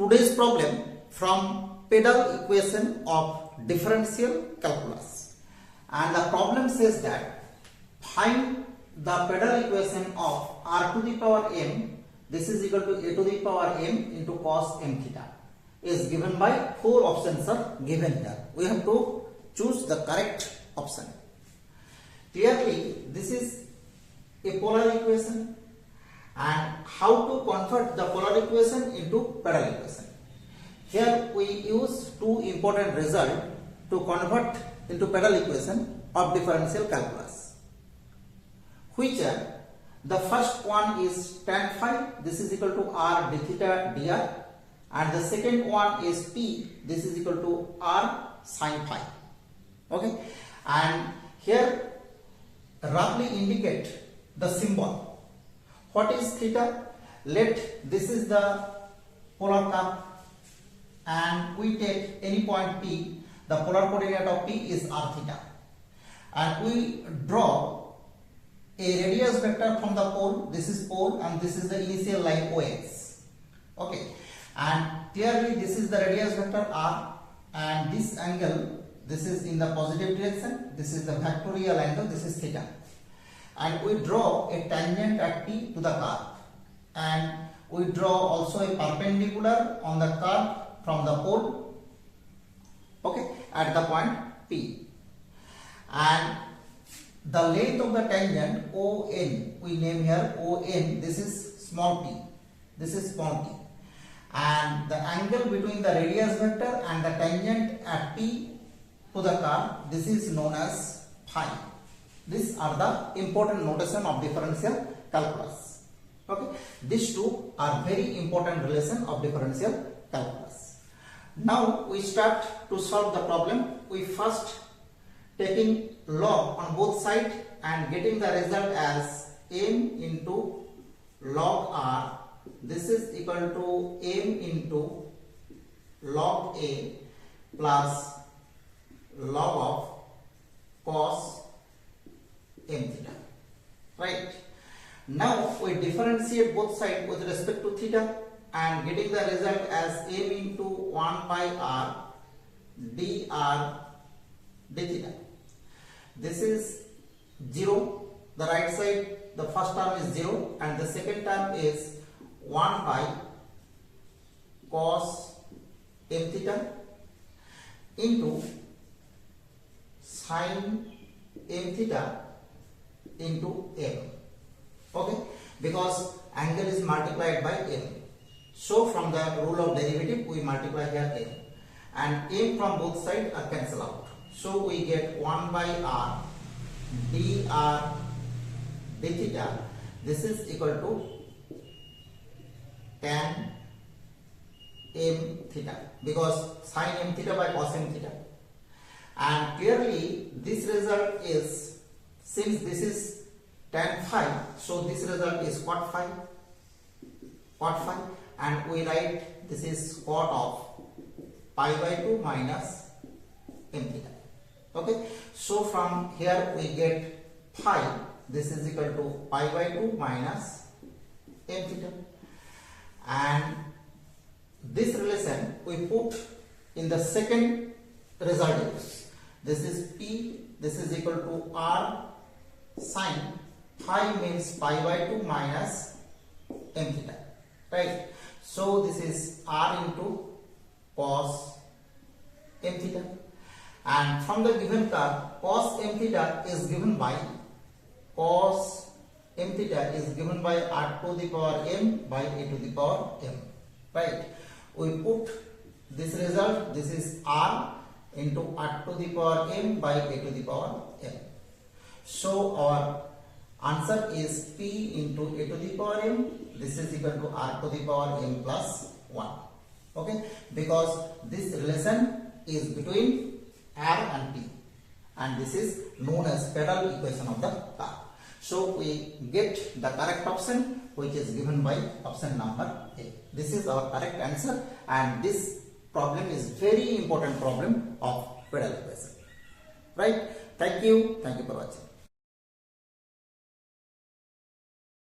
today's problem from pedal equation of differential calculus, and the problem says that find the pedal equation of r to the power m, this is equal to a to the power m into cos m theta, is given by 4 options are given here. We have to choose the correct option. Clearly this is a polar equation, and how to convert the polar equation into pedal equation. Here we use two important results to convert into pedal equation of differential calculus, which are the first one is tan phi, this is equal to r d theta dr, and the second one is p, this is equal to r sin phi. Okay, and here roughly indicate the symbol. What is theta? Let this is the polar curve, and we take any point P, the polar coordinate of P is r theta, and we draw a radius vector from the pole, this is pole, and this is the initial line OX. Okay, and clearly this is the radius vector r, and this angle, this is in the positive direction, this is the vectorial angle, this is theta, and we draw a tangent at P to the curve, and we draw also a perpendicular on the curve from the pole, okay, at the point P, and the length of the tangent ON, we name here ON, this is small p, this is small p, and the angle between the radius vector and the tangent at P to the curve, this is known as phi. These are the important notation of differential calculus. Okay, these two are very important relation of differential calculus. Now we start to solve the problem. We first taking log on both sides and getting the result as m into log r, this is equal to m into log a plus log of cos m theta. Right, now we differentiate both sides with respect to theta and getting the result as m into 1 by r dr d theta. This is 0, the right side, the first term is 0 and the second term is 1 by cos m theta into sin m theta into m. Okay, because angle is multiplied by m, so from the rule of derivative we multiply here m, and m from both sides are cancelled out. So we get 1 by r dr d theta, this is equal to tan m theta, because sin m theta by cos m theta, and clearly this result is, since this is tan phi, so this result is cot phi, and we write this is cot of pi by 2 minus m theta. Okay, so from here we get phi, this is equal to pi by 2 minus m theta, and this relation we put in the second result. This is p, this is equal to r sin phi means pi by 2 minus m theta, right? So this is r into cos m theta, and from the given curve cos m theta is given by r to the power m by a to the power m, right? We put this result, this is r into r to the power m by a to the power m. So our answer is p into a to the power m, this is equal to r to the power m plus 1. Okay, because this relation is between r and p, and this is known as pedal equation of the curve. So we get the correct option, which is given by option number A. This is our correct answer, and this problem is very important problem of pedal equation. Right? Thank you for watching.